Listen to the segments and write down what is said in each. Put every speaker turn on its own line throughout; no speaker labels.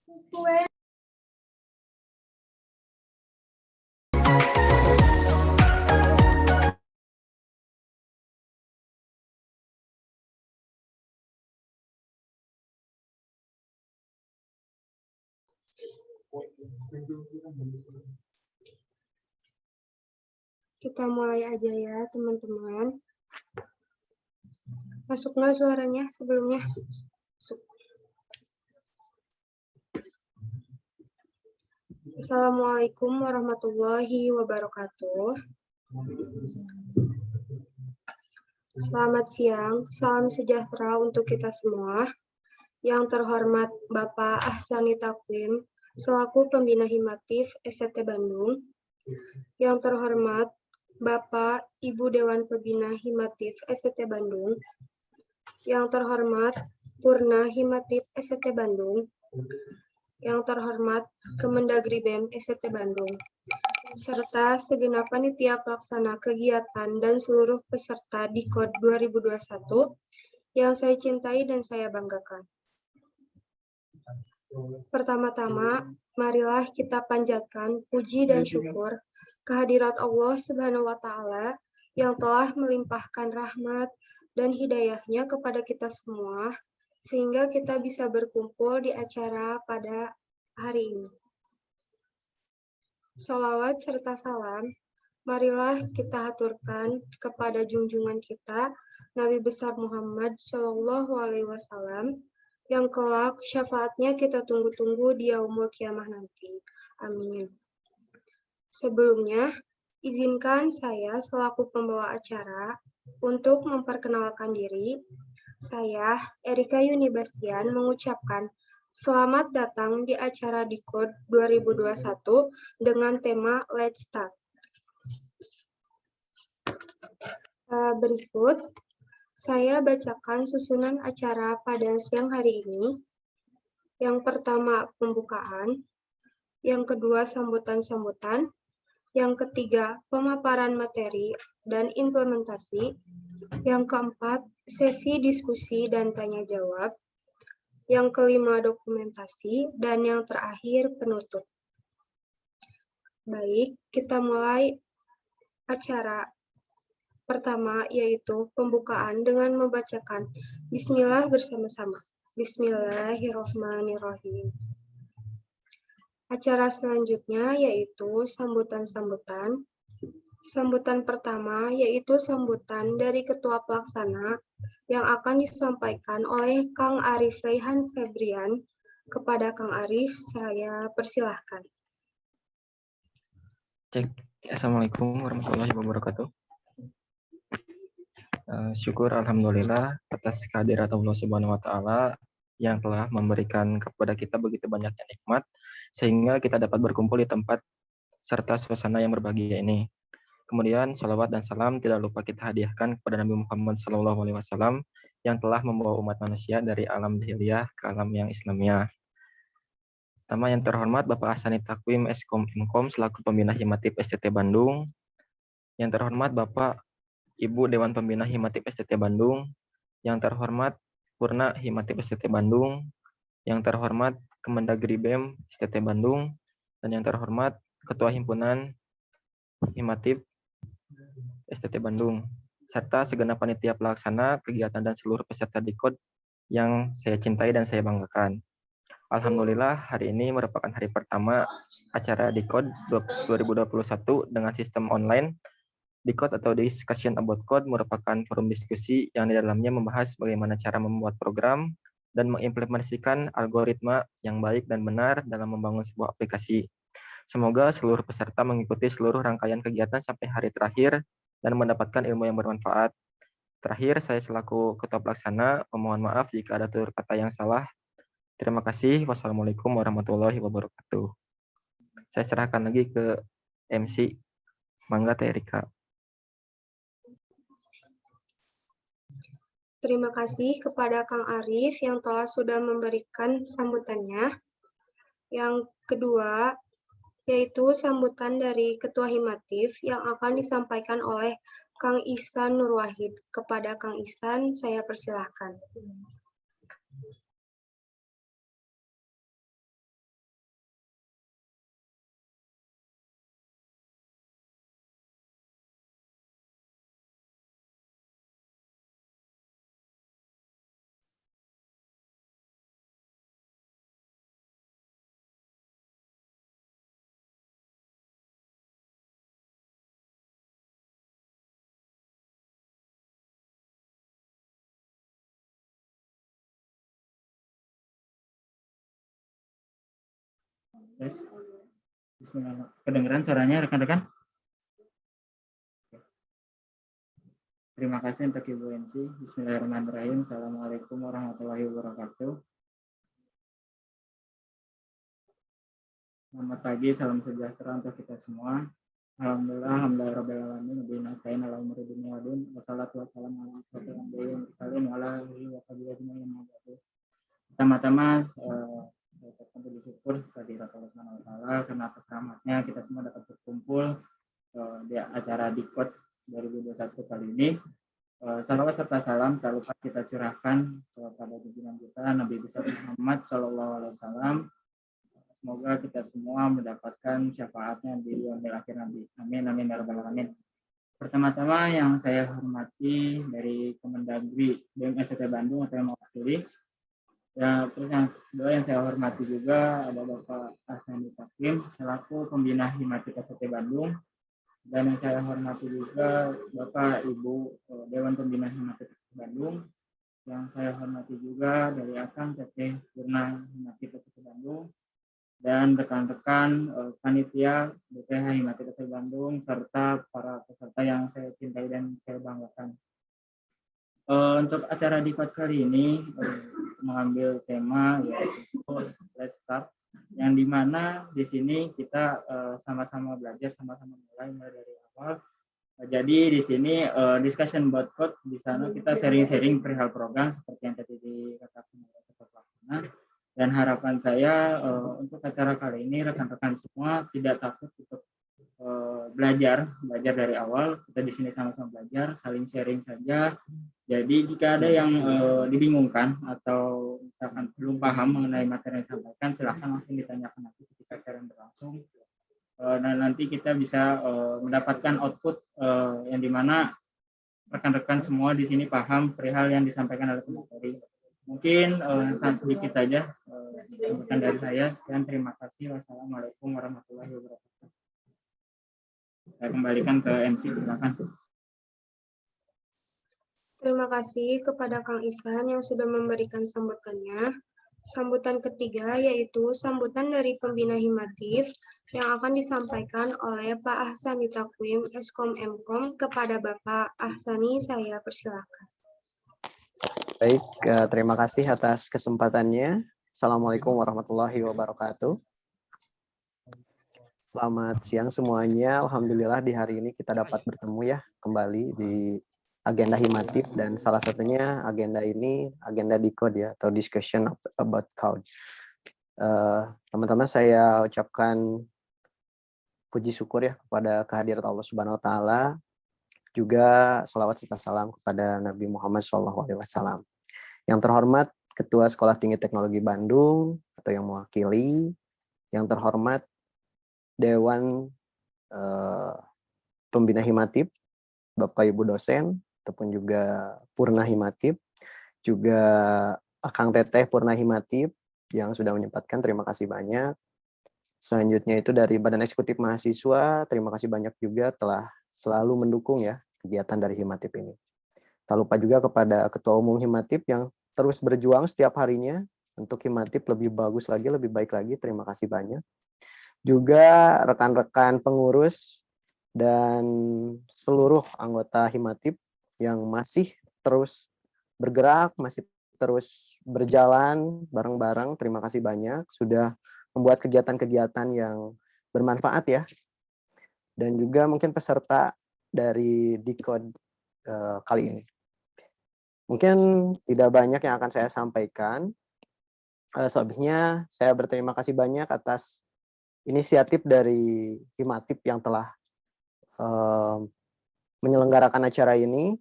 Kita mulai aja ya, teman-teman. Masuk nggak suaranya sebelumnya? Masuk. Assalamualaikum warahmatullahi wabarakatuh. Selamat siang, salam sejahtera untuk kita semua. Yang terhormat Bapak Ahsani Takwim, selaku Pembina Himatif STT Bandung. Yang terhormat Bapak Ibu Dewan Pembina Himatif STT Bandung. Yang terhormat Purna Himatif STT Bandung. Yang terhormat Kemendagri BEM STT Bandung, serta segenap panitia pelaksana kegiatan dan seluruh peserta Dikod 2021 yang saya cintai dan saya banggakan. Pertama-tama, marilah kita panjatkan puji dan syukur kehadirat Allah Subhanahu wa Ta'ala yang telah melimpahkan rahmat dan hidayahnya kepada kita semua, sehingga kita bisa berkumpul di acara pada hari ini. Sholawat serta salam, marilah kita haturkan kepada junjungan kita, Nabi besar Muhammad Shallallahu Alaihi Wasallam, yang kelak syafaatnya kita tunggu-tunggu di yaumul kiamah nanti. Amin. Sebelumnya, izinkan saya selaku pembawa acara untuk memperkenalkan diri. Saya, Erika Yuni Bastian, mengucapkan selamat datang di acara Dikod 2021 dengan tema Let's Start. Berikut, saya bacakan susunan acara pada siang hari ini. Yang pertama, pembukaan. Yang kedua, sambutan-sambutan. Yang ketiga, pemaparan materi dan implementasi. Yang keempat, sesi diskusi dan tanya jawab. Yang kelima, dokumentasi. Dan yang terakhir, penutup. Baik, kita mulai acara pertama, yaitu pembukaan dengan membacakan Bismillah bersama-sama. Bismillahirrahmanirrahim. Acara selanjutnya yaitu sambutan-sambutan. Sambutan pertama yaitu sambutan dari Ketua Pelaksana yang akan disampaikan oleh Kang Arif Raihan Febrian. Kepada Kang Arif, saya persilahkan.
Cek. Assalamualaikum warahmatullahi wabarakatuh. Syukur alhamdulillah atas kehadirat Allah Subhanahu wa Ta'ala yang telah memberikan kepada kita begitu banyaknya nikmat sehingga kita dapat berkumpul di tempat serta suasana yang berbahagia ini. Kemudian salawat dan salam tidak lupa kita hadiahkan kepada Nabi Muhammad SAW yang telah membawa umat manusia dari alam jahiliyah ke alam yang Islamiyah. Pertama, yang terhormat Bapak Ahsani Takwim Eskom Imkom selaku Pembina Himatif STT Bandung. Yang terhormat Bapak Ibu Dewan Pembina Himatif STT Bandung, yang terhormat Purna Himatif STT Bandung, yang terhormat Kemendagri BEM STT Bandung, dan yang terhormat Ketua Himpunan Himatif STT Bandung, serta segenap panitia pelaksana kegiatan dan seluruh peserta Dikod yang saya cintai dan saya banggakan. Alhamdulillah hari ini merupakan hari pertama acara Dikod 2021 dengan sistem online. Dikod atau Discussion About Code merupakan forum diskusi yang di dalamnya membahas bagaimana cara membuat program dan mengimplementasikan algoritma yang baik dan benar dalam membangun sebuah aplikasi. Semoga seluruh peserta mengikuti seluruh rangkaian kegiatan sampai hari terakhir dan mendapatkan ilmu yang bermanfaat. Terakhir, saya selaku Ketua Pelaksana memohon maaf jika ada tutur kata yang salah. Terima kasih. Wassalamualaikum warahmatullahi wabarakatuh. Saya serahkan lagi ke MC. Mangga Teh Erika.
Terima kasih kepada Kang Arif yang telah sudah memberikan sambutannya. Yang kedua, yaitu sambutan dari Ketua Himatif yang akan disampaikan oleh Kang Ihsan Nur Wahid. Kepada Kang Ihsan, saya persilahkan.
Tes. Bismillah. Kedengeran suaranya rekan-rekan? Terima kasih untuk Ibu Ensi. Bismillahirrahmanirrahim. Assalamualaikum warahmatullahi wabarakatuh. Selamat pagi, salam sejahtera untuk kita semua. Alhamdulillahirrahmanirrahim. Wassalatu wassalamu ala asyrofil anbiya'i wal mursalin wa ala alihi wa sahbihi ajma'in. Pertama-tama saya ucapkan puji syukur kehadirat Allah Subhanahu wa taala karena atas rahmatnya kita semua dapat berkumpul di acara Dikot 2021 kali ini. Salawat serta salam tak lupa kita curahkan kepada junjungan kita Nabi besar Muhammad Sallallahu Alaihi Wasallam. Semoga kita semua mendapatkan syafaatnya di yaumil akhir nanti. Amin amin ya rabbal alamin. Pertama-tama yang saya hormati dari Kemendagri BEM STT Bandung atau yang mewakili. Ya, terus yang kedua yang saya hormati juga ada Bapak Ahsani Takwim selaku pembina Himatika STT Bandung. Dan yang saya hormati juga Bapak Ibu Dewan Pembina Himatika Bandung. Yang saya hormati juga dari Akang Teteh Purna Himatika Bandung. Dan rekan-rekan panitia BPH Himatika Bandung serta para peserta yang saya cintai dan saya banggakan. Untuk acara Dikot kali ini mengambil tema yaitu Let's Start, yang dimana di sini kita sama-sama belajar, sama-sama mulai dari awal. Jadi di sini discussion about code, di sana kita sharing-sharing perihal program seperti yang tadi dikatakan oleh Ketua Pelaksana. Dan harapan saya untuk acara kali ini rekan-rekan semua tidak takut untuk belajar dari awal. Kita di sini sama-sama belajar, saling sharing saja. Jadi jika ada yang dibingungkan atau misalkan belum paham mengenai materi yang disampaikan, silahkan langsung ditanyakan nanti ketika acara berlangsung. Dan nanti kita bisa mendapatkan output yang dimana rekan-rekan semua di sini paham perihal yang disampaikan oleh pemateri. Mungkin sedikit saja sambutan dari saya. Sekian, terima kasih. Wassalamualaikum warahmatullahi wabarakatuh. Saya kembalikan ke MC, silakan.
Terima kasih kepada Kang Ihsan yang sudah memberikan sambutannya. Sambutan ketiga yaitu sambutan dari pembina Himatif yang akan disampaikan oleh Pak Ahsani Takwim, Eskom Mkom, kepada Bapak Ahsani. Saya persilakan.
Baik, terima kasih atas kesempatannya. Assalamualaikum warahmatullahi wabarakatuh. Selamat siang semuanya. Alhamdulillah di hari ini kita dapat bertemu ya kembali di agenda Himatif, dan salah satunya agenda ini agenda Dikot ya, atau discussion about code. Teman-teman, saya ucapkan puji syukur ya kepada kehadirat Allah Subhanahu wa taala, juga salawat serta salam kepada Nabi Muhammad SAW. Yang terhormat Ketua Sekolah Tinggi Teknologi Bandung atau yang mewakili, yang terhormat Dewan Pembina Himatif, Bapak Ibu dosen, ataupun juga Purna Himatif, juga Akang Teteh Purna Himatif yang sudah menyempatkan, terima kasih banyak. Selanjutnya itu dari Badan Eksekutif Mahasiswa, terima kasih banyak juga telah selalu mendukung ya kegiatan dari Himatif ini. Tak lupa juga kepada Ketua Umum Himatif yang terus berjuang setiap harinya untuk Himatif lebih bagus lagi, lebih baik lagi, terima kasih banyak. Juga rekan-rekan pengurus dan seluruh anggota Himatif yang masih terus bergerak, masih terus berjalan bareng-bareng, terima kasih banyak sudah membuat kegiatan-kegiatan yang bermanfaat ya. Dan juga mungkin peserta dari Dikot kali ini. Mungkin tidak banyak yang akan saya sampaikan. Selanjutnya saya berterima kasih banyak atas inisiatif dari Himatif yang telah menyelenggarakan acara ini.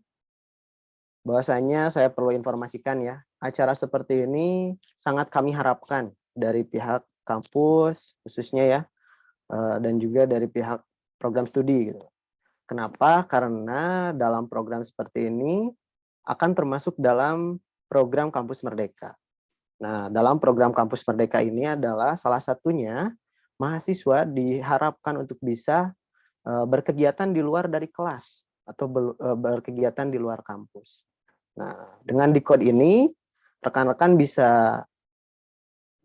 Bahwasanya saya perlu informasikan ya, acara seperti ini sangat kami harapkan dari pihak kampus khususnya ya, dan juga dari pihak program studi gitu. Kenapa? Karena dalam program seperti ini akan termasuk dalam program Kampus Merdeka. Nah, dalam program Kampus Merdeka ini adalah salah satunya mahasiswa diharapkan untuk bisa berkegiatan di luar dari kelas atau berkegiatan di luar kampus. Nah, dengan Dikot ini rekan-rekan bisa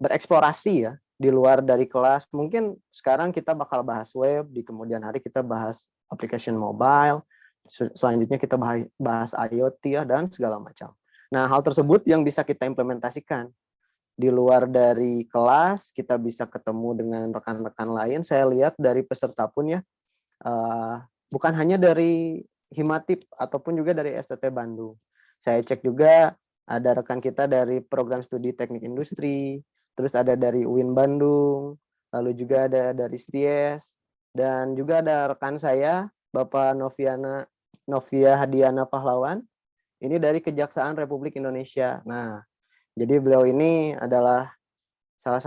bereksplorasi ya di luar dari kelas. Mungkin sekarang kita bakal bahas web, di kemudian hari kita bahas application mobile, selanjutnya kita bahas IoT ya, dan segala macam. Nah, hal tersebut yang bisa kita implementasikan. Di luar dari kelas, kita bisa ketemu dengan rekan-rekan lain. Saya lihat dari peserta pun ya, bukan hanya dari Himatip ataupun juga dari STT Bandung. Saya cek juga ada rekan kita dari program studi teknik industri, terus ada dari UIN Bandung, lalu juga ada dari STIES, dan juga ada rekan saya, Bapak Novia Hadiana Pahlawan, ini dari Kejaksaan Republik Indonesia. Nah, jadi beliau ini adalah salah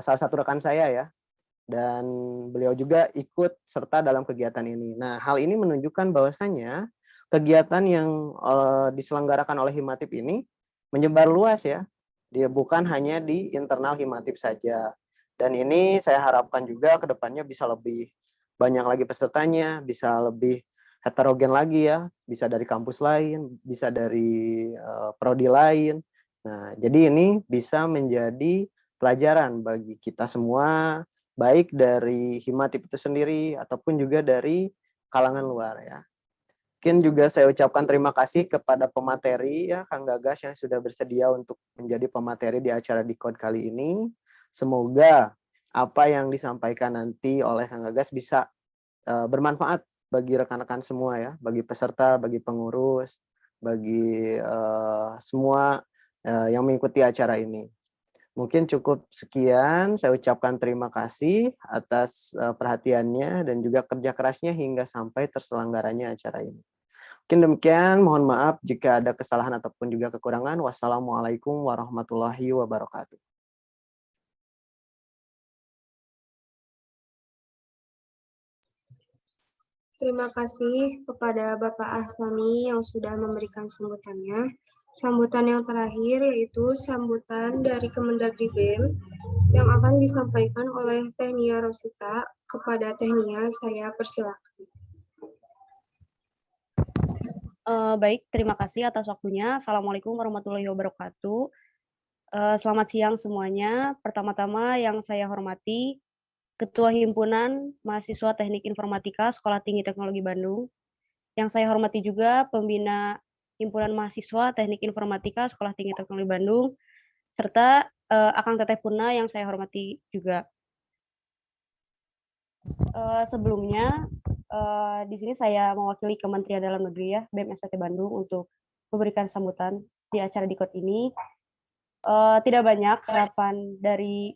satu rekan saya ya, dan beliau juga ikut serta dalam kegiatan ini. Nah, hal ini menunjukkan bahwasanya kegiatan yang diselenggarakan oleh Himatip ini menyebar luas ya. Dia bukan hanya di internal Himatip saja. Dan ini saya harapkan juga ke depannya bisa lebih banyak lagi pesertanya, bisa lebih heterogen lagi ya, bisa dari kampus lain, bisa dari prodi lain. Nah, jadi ini bisa menjadi pelajaran bagi kita semua, baik dari Himatip itu sendiri ataupun juga dari kalangan luar ya. Mungkin juga saya ucapkan terima kasih kepada pemateri ya, Kang Gagas yang sudah bersedia untuk menjadi pemateri di acara Dikode kali ini. Semoga apa yang disampaikan nanti oleh Kang Gagas bisa bermanfaat bagi rekan-rekan semua ya, bagi peserta, bagi pengurus, bagi semua yang mengikuti acara ini. Mungkin cukup sekian, saya ucapkan terima kasih atas perhatiannya dan juga kerja kerasnya hingga sampai terselenggaranya acara ini. Mungkin demikian, mohon maaf jika ada kesalahan ataupun juga kekurangan. Wassalamualaikum warahmatullahi wabarakatuh.
Terima kasih kepada Bapak Ahsani yang sudah memberikan sambutannya. Sambutan yang terakhir yaitu sambutan dari Kemendagri BEM yang akan disampaikan oleh Teh Nia Rosita. Kepada Teh Nia, saya persilakan.
Baik, terima kasih atas waktunya. Assalamualaikum warahmatullahi wabarakatuh. Selamat siang semuanya. Pertama-tama yang saya hormati Ketua Himpunan Mahasiswa Teknik Informatika Sekolah Tinggi Teknologi Bandung. Yang saya hormati juga Pembina Himpunan Mahasiswa Teknik Informatika Sekolah Tinggi Teknologi Bandung, serta Akang Teteh Purna yang saya hormati juga. Sebelumnya, di sini saya mewakili Kementerian Dalam Negeri ya, BEM STT Bandung untuk memberikan sambutan di acara Dikode ini. Tidak banyak harapan dari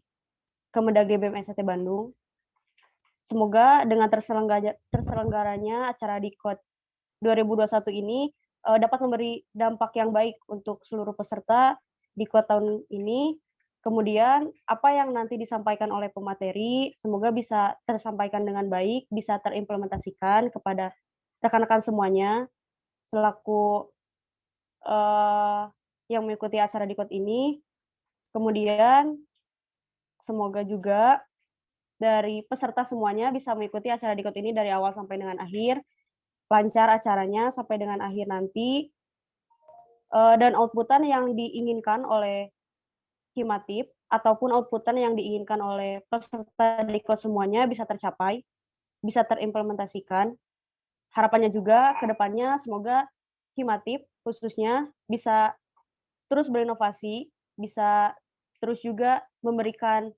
Kemendagri BEM STT Bandung. Semoga dengan terselenggaranya acara Dikode 2021 ini dapat memberi dampak yang baik untuk seluruh peserta Dikode tahun ini. Kemudian apa yang nanti disampaikan oleh pemateri semoga bisa tersampaikan dengan baik, bisa terimplementasikan kepada rekan-rekan semuanya selaku yang mengikuti acara Dikode ini. Kemudian semoga juga dari peserta semuanya bisa mengikuti acara Dikode ini dari awal sampai dengan akhir, lancar acaranya sampai dengan akhir nanti, dan outputan yang diinginkan oleh Himatip ataupun outputan yang diinginkan oleh peserta Dikode semuanya bisa tercapai, bisa terimplementasikan. Harapannya juga ke depannya semoga Himatip khususnya bisa terus berinovasi, bisa terus juga memberikan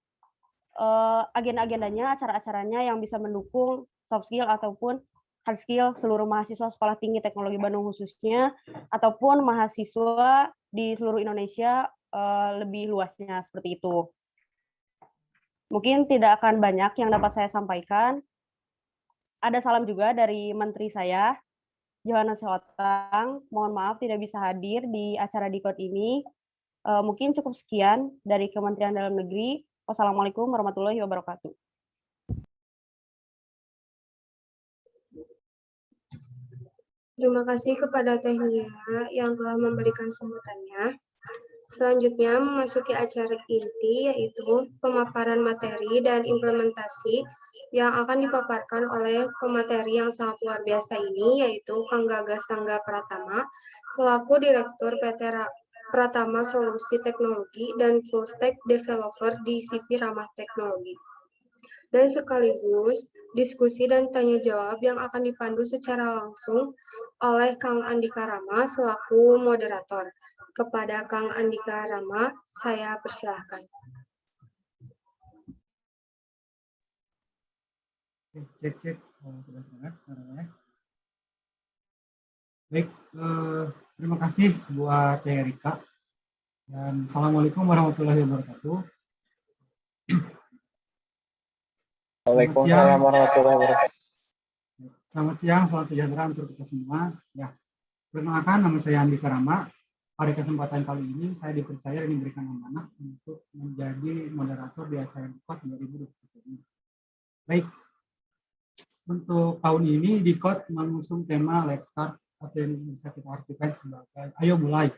agenda-agendanya, acara-acaranya yang bisa mendukung soft skill ataupun hard skill seluruh mahasiswa Sekolah Tinggi Teknologi Bandung khususnya, ataupun mahasiswa di seluruh Indonesia lebih luasnya seperti itu. Mungkin tidak akan banyak yang dapat saya sampaikan. Ada salam juga dari Menteri saya, Johannes Hotang. Mohon maaf tidak bisa hadir di acara Dikode ini. Mungkin cukup sekian dari Kementerian Dalam Negeri. Wassalamualaikum warahmatullahi wabarakatuh.
Terima kasih kepada Teh Nia yang telah memberikan sambutannya. Selanjutnya memasuki acara inti yaitu pemaparan materi dan implementasi yang akan dipaparkan oleh pemateri yang sangat luar biasa ini yaitu Kang Gagas Sangga Pratama selaku Direktur PT Pratama Solusi Teknologi dan Full Stack Developer di CV Ramah Teknologi. Dan sekaligus diskusi dan tanya jawab yang akan dipandu secara langsung oleh Kang Andika Rama selaku moderator. Kepada Kang Andika Rama, saya persilahkan.
Cek. Sudah dengar suaranya? Baik, terima kasih buat Teh Erika. Dan Assalamualaikum warahmatullahi wabarakatuh.
Waalaikumsalam warahmatullahi wabarakatuh.
Selamat siang, salam sejahtera untuk kita semua. Ya, perkenalkan, nama saya Andika Rama. Pada kesempatan kali ini saya dipercaya dan diberikan amanah untuk menjadi moderator di acara DIKOT 2020. Baik, untuk tahun ini DIKOT mengusung tema Let's Start atau yang bisa kita artikan sebagai ayo mulai.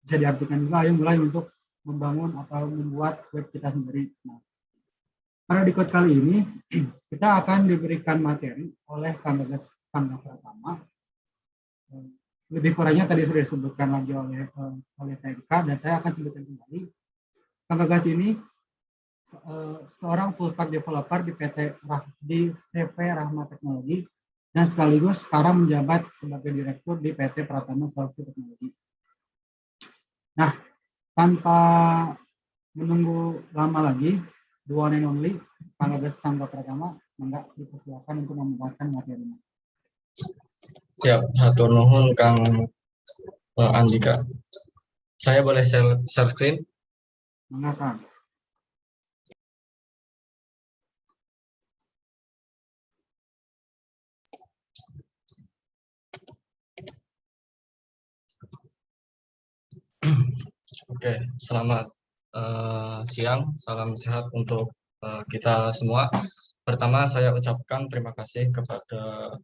Bisa diartikan juga ayo mulai untuk membangun atau membuat web kita sendiri. Nah, pada DIKOT kali ini kita akan diberikan materi oleh Kang Gagas Sangga Pratama. Lebih kurangnya tadi sudah disebutkan lagi oleh TK dan saya akan sebutkan kembali. Kang Gagas ini seorang full stack developer di CV Rahma Teknologi dan sekaligus sekarang menjabat sebagai direktur di PT Pratama Solusi Teknologi. Nah, tanpa menunggu lama lagi, the one and only Kang Gagas Sangga Pratama, enggak dipersilakan untuk membawakan materinya.
Siap, hatur nuhun Kang Andika. Saya boleh share screen?
Mengapa?
Oke, selamat siang, salam sehat untuk kita semua. Pertama, saya ucapkan terima kasih kepada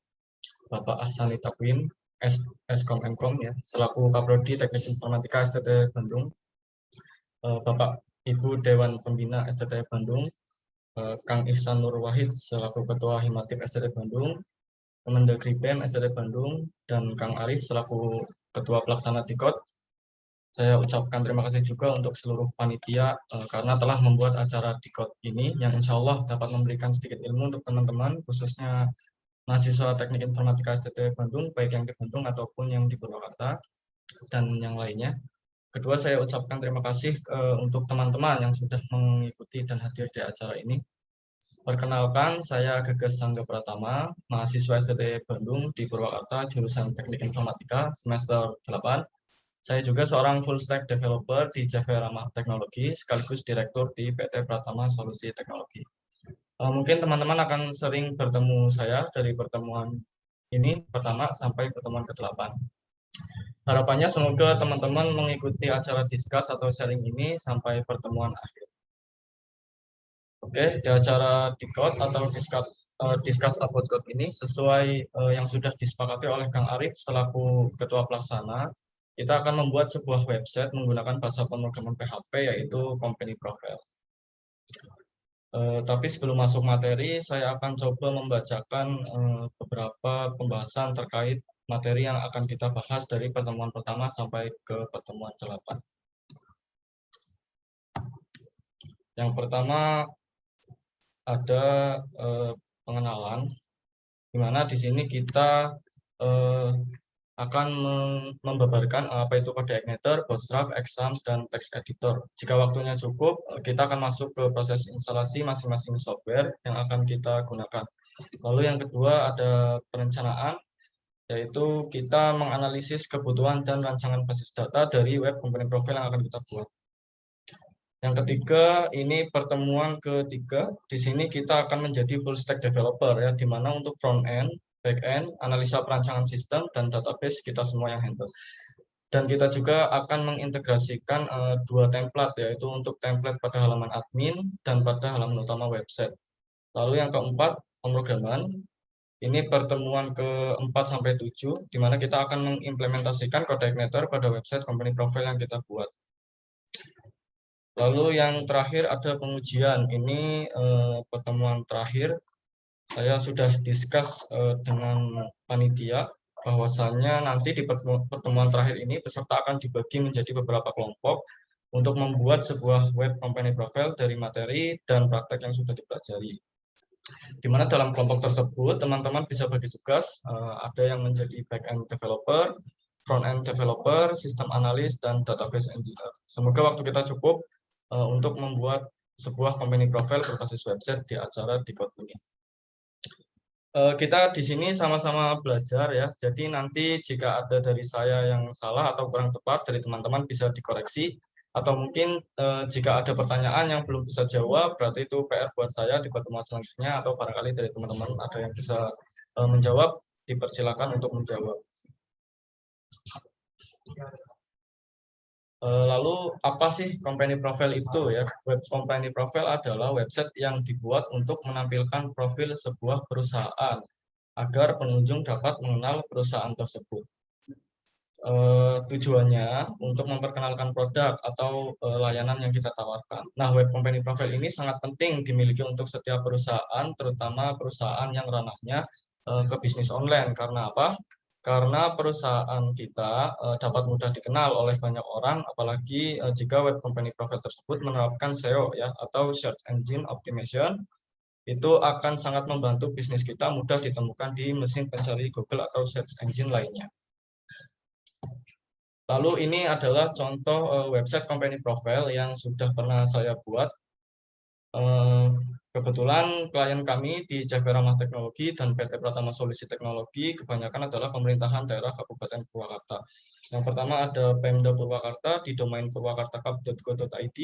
Bapak Ahsani Takwim, Eskom Mkom ya, selaku Kaprodi Teknik Informatika STT Bandung, Bapak Ibu Dewan Pembina STT Bandung, Kang Ihsan Nur Wahid selaku Ketua Himatif STT Bandung, Kemendagri BEM STT Bandung, dan Kang Arif selaku Ketua Pelaksana DIKOT. Saya ucapkan terima kasih juga untuk seluruh panitia karena telah membuat acara DIKOT ini yang insya Allah dapat memberikan sedikit ilmu untuk teman-teman, khususnya mahasiswa Teknik Informatika STT Bandung, baik yang di Bandung ataupun yang di Purwakarta dan yang lainnya. Kedua, saya ucapkan terima kasih untuk teman-teman yang sudah mengikuti dan hadir di acara ini. Perkenalkan, saya Gagas Sangga Pratama, mahasiswa STT Bandung di Purwakarta, jurusan Teknik Informatika semester 8. Saya juga seorang full stack developer di CV Ramah Teknologi, sekaligus direktur di PT Pratama Solusi Teknologi. Mungkin teman-teman akan sering bertemu saya dari pertemuan ini pertama sampai pertemuan ke-8. Harapannya semoga teman-teman mengikuti acara discuss atau sharing ini sampai pertemuan akhir. Oke, di acara DIKOT atau discuss about code ini sesuai yang sudah disepakati oleh Kang Arif selaku Ketua Pelaksana, kita akan membuat sebuah website menggunakan bahasa pemrograman PHP yaitu Company Profile. Tapi sebelum masuk materi, saya akan coba membacakan beberapa pembahasan terkait materi yang akan kita bahas dari pertemuan pertama sampai ke pertemuan 8. Yang pertama ada pengenalan, di mana di sini kita akan membabarkan apa itu kode igniter, bootstrap, exams, dan text editor. Jika waktunya cukup, kita akan masuk ke proses instalasi masing-masing software yang akan kita gunakan. Lalu yang kedua ada perencanaan, yaitu kita menganalisis kebutuhan dan rancangan basis data dari web component profile yang akan kita buat. Yang ketiga, ini pertemuan ketiga. Di sini kita akan menjadi full stack developer ya, di mana untuk front end, back end, analisa perancangan sistem dan database kita semua yang handle. Dan kita juga akan mengintegrasikan dua template, yaitu untuk template pada halaman admin dan pada halaman utama website. Lalu yang keempat, pemrograman. Ini pertemuan ke-4 sampai 7, di mana kita akan mengimplementasikan kode igniter pada website company profile yang kita buat. Lalu yang terakhir ada pengujian. Ini pertemuan terakhir. Saya sudah discuss dengan panitia
bahwasannya nanti di pertemuan terakhir ini peserta akan dibagi menjadi beberapa kelompok untuk membuat sebuah web company profile dari materi dan praktek yang sudah dipelajari. Di mana dalam kelompok tersebut teman-teman bisa bagi tugas, ada yang menjadi back-end developer, front-end developer, sistem analis, dan database engineer. Semoga waktu kita cukup untuk membuat sebuah company profile berbasis website di acara Decode ini. Kita di sini sama-sama belajar ya, jadi nanti jika ada dari saya yang salah atau kurang tepat dari teman-teman bisa dikoreksi, atau mungkin jika ada pertanyaan yang belum bisa jawab, berarti itu PR buat saya di pertemuan selanjutnya, atau barangkali dari teman-teman ada yang bisa menjawab, dipersilakan untuk menjawab. Lalu apa sih company profile itu ya? Web company profile adalah website yang dibuat untuk menampilkan profil sebuah perusahaan agar pengunjung dapat mengenal perusahaan tersebut. Tujuannya untuk memperkenalkan produk atau layanan yang kita tawarkan. Nah, web company profile ini sangat penting dimiliki untuk setiap perusahaan, terutama perusahaan yang ranahnya ke bisnis online. Karena apa? Karena perusahaan kita dapat mudah dikenal oleh banyak orang, apalagi jika web company profile tersebut menerapkan SEO ya, atau Search Engine Optimization, itu akan sangat membantu bisnis kita mudah ditemukan di mesin pencari Google atau search engine lainnya. Lalu ini adalah contoh website company profile yang sudah pernah saya buat. Kebetulan klien kami di Jaga Ramah Teknologi dan PT Pratama Solusi Teknologi kebanyakan adalah pemerintahan daerah Kabupaten Purwakarta. Yang pertama ada Pemda Purwakarta di domain purwakartakap.go.id,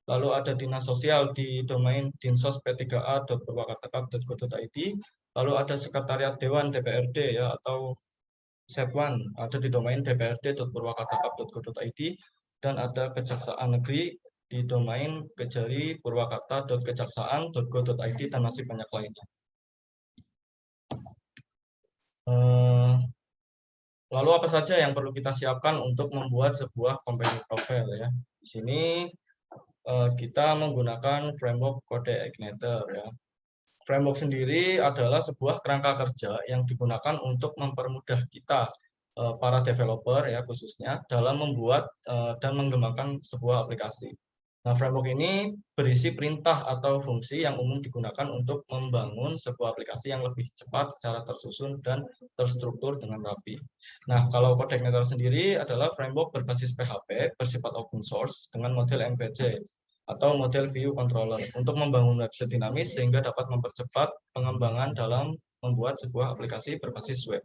lalu ada Dinas Sosial di domain dinsos.p3a.purwakartakap.go.id, lalu ada Sekretariat Dewan DPRD ya, atau Setwan ada di domain dprd.purwakartakap.go.id, dan ada Kejaksaan Negeri di domain kejari.purwakarta.kejaksaan.go.id, dan masih banyak lainnya. Lalu apa saja yang perlu kita siapkan untuk membuat sebuah company profile ya? Di sini kita menggunakan framework CodeIgniter ya. Framework sendiri adalah sebuah kerangka kerja yang digunakan untuk mempermudah kita, para developer ya khususnya, dalam membuat dan mengembangkan sebuah aplikasi. Nah, framework ini berisi perintah atau fungsi yang umum digunakan untuk membangun sebuah aplikasi yang lebih cepat, secara tersusun, dan terstruktur dengan rapi. Nah, kalau CodeIgniter sendiri adalah framework berbasis PHP, bersifat open source, dengan model MVC, atau model view controller, untuk membangun website dinamis sehingga dapat mempercepat pengembangan dalam membuat sebuah aplikasi berbasis web.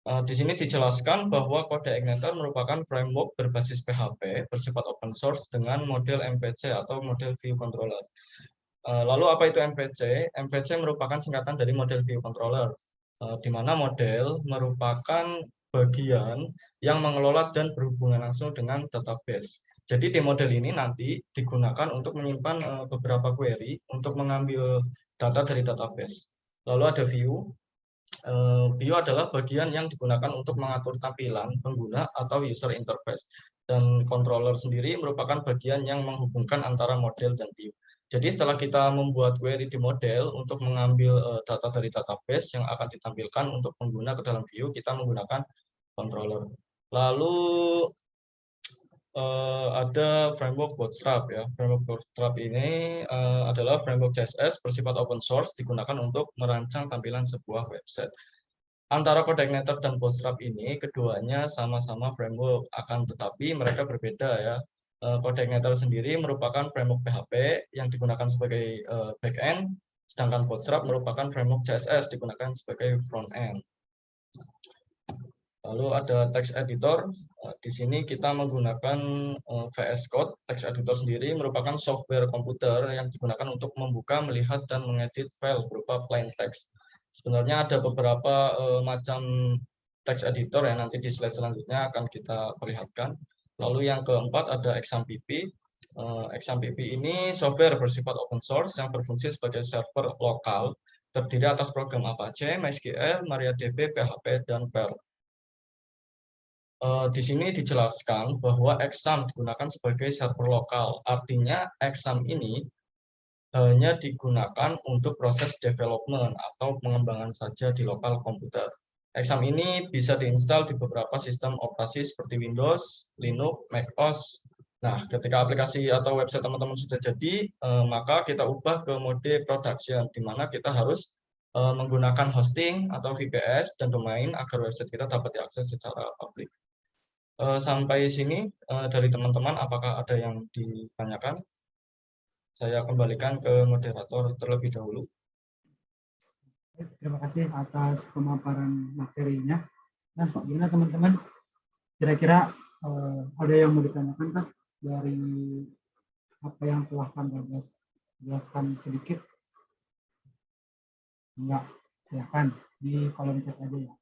Di sini dijelaskan bahwa CodeIgniter merupakan framework berbasis PHP bersifat open source dengan model MVC atau model view controller. Lalu apa itu MVC? MVC merupakan singkatan dari model view controller, di mana model merupakan bagian yang mengelola dan berhubungan langsung dengan database. Jadi di model ini nanti digunakan untuk menyimpan beberapa query untuk mengambil data dari database. Lalu ada view. View adalah bagian yang digunakan untuk mengatur tampilan pengguna atau user interface. Dan controller sendiri merupakan bagian yang menghubungkan antara model dan view. Jadi setelah kita membuat query di model untuk mengambil data dari database yang akan ditampilkan untuk pengguna ke dalam view, kita menggunakan controller. Lalu ada framework Bootstrap ya. Framework Bootstrap ini adalah framework CSS bersifat open source digunakan untuk merancang tampilan sebuah website. Antara CodeIgniter dan Bootstrap ini keduanya sama-sama framework, akan tetapi mereka berbeda ya. CodeIgniter sendiri merupakan framework PHP yang digunakan sebagai back-end, sedangkan Bootstrap merupakan framework CSS digunakan sebagai front-end. Lalu ada text editor. Di sini kita menggunakan VS Code. Text editor sendiri merupakan software komputer yang digunakan untuk membuka, melihat, dan mengedit file berupa plain text. Sebenarnya ada beberapa macam text editor yang nanti di slide selanjutnya akan kita perlihatkan. Lalu yang keempat ada XAMPP. XAMPP ini software bersifat open source yang berfungsi sebagai server lokal, terdiri atas program Apache, MySQL, MariaDB, PHP, dan Perl. Di sini dijelaskan bahwa XAMPP digunakan sebagai server lokal. Artinya XAMPP ini hanya digunakan untuk proses development atau pengembangan saja di lokal komputer. Exam ini bisa diinstal di beberapa sistem operasi seperti Windows, Linux, macOS. Nah, ketika aplikasi atau website teman-teman sudah jadi, maka kita ubah ke mode production, di mana kita harus menggunakan hosting atau VPS dan domain agar website kita dapat diakses secara publik. Sampai sini dari teman-teman, apakah ada yang ditanyakan? Saya kembalikan ke moderator terlebih dahulu.
Terima kasih atas pemaparan materinya. Nah, gimana teman-teman? Kira-kira ada yang mau ditanyakan kah dari apa yang telah kami jelaskan sedikit? Enggak, silakan di kolom chat aja ya.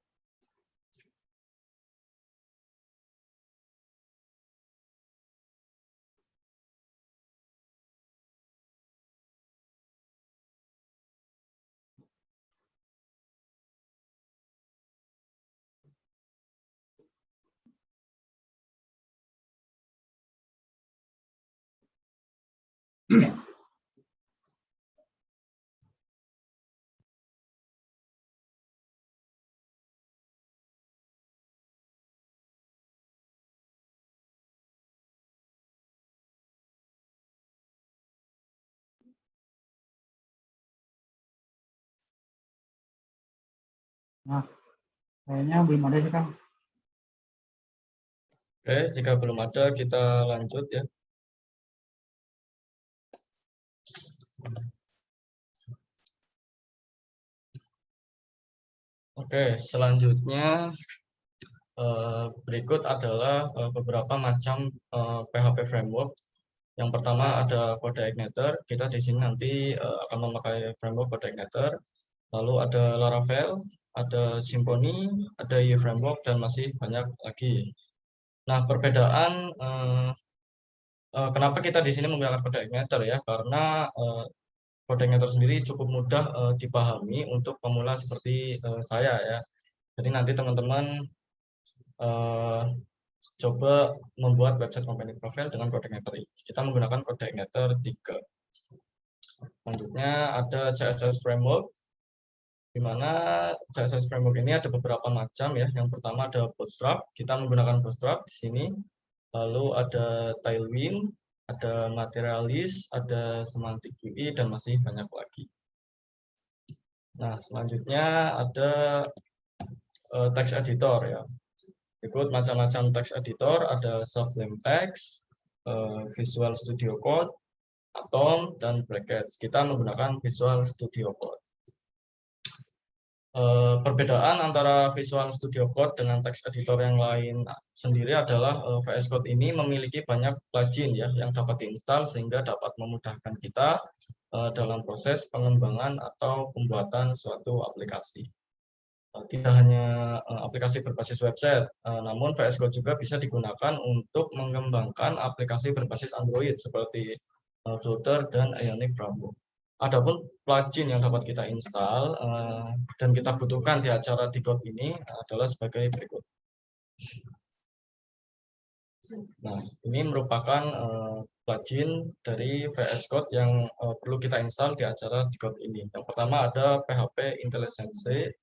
Nah, kayaknya belum ada sih, Kang.
Oke, jika belum ada, kita lanjut ya. Oke, selanjutnya berikut adalah beberapa macam PHP framework. Yang pertama ada CodeIgniter. Kita di sini nanti akan memakai framework CodeIgniter. Lalu ada Laravel, ada Symfony, ada U-Framework, dan masih banyak lagi. Nah, perbedaan kenapa kita di sini menggunakan CodeIgniter ya? Karena CodeIgniter sendiri cukup mudah dipahami untuk pemula seperti saya ya. Jadi nanti teman-teman coba membuat website company profile dengan CodeIgniter ini. Kita menggunakan CodeIgniter 3. Selanjutnya ada CSS Framework, di mana CSS Framework ini ada beberapa macam ya. Yang pertama ada Bootstrap, kita menggunakan Bootstrap di sini. Lalu ada Tailwind, ada Materialist, ada Semantic UI, dan masih banyak lagi. Nah, selanjutnya ada text editor ya. Berikut macam-macam text editor, ada Sublime Text, Visual Studio Code, Atom, dan Brackets. Kita menggunakan Visual Studio Code. Perbedaan antara Visual Studio Code dengan text editor yang lain sendiri adalah VS Code ini memiliki banyak plugin ya yang dapat diinstal sehingga dapat memudahkan kita dalam proses pengembangan atau pembuatan suatu aplikasi. Tidak hanya aplikasi berbasis website, namun VS Code juga bisa digunakan untuk mengembangkan aplikasi berbasis Android seperti Flutter dan Ionic Framework. Adapun plugin yang dapat kita install dan kita butuhkan di acara Decode ini adalah sebagai berikut. Nah, ini merupakan plugin dari VS Code yang perlu kita install di acara Decode ini. Yang pertama ada PHP IntelliSense.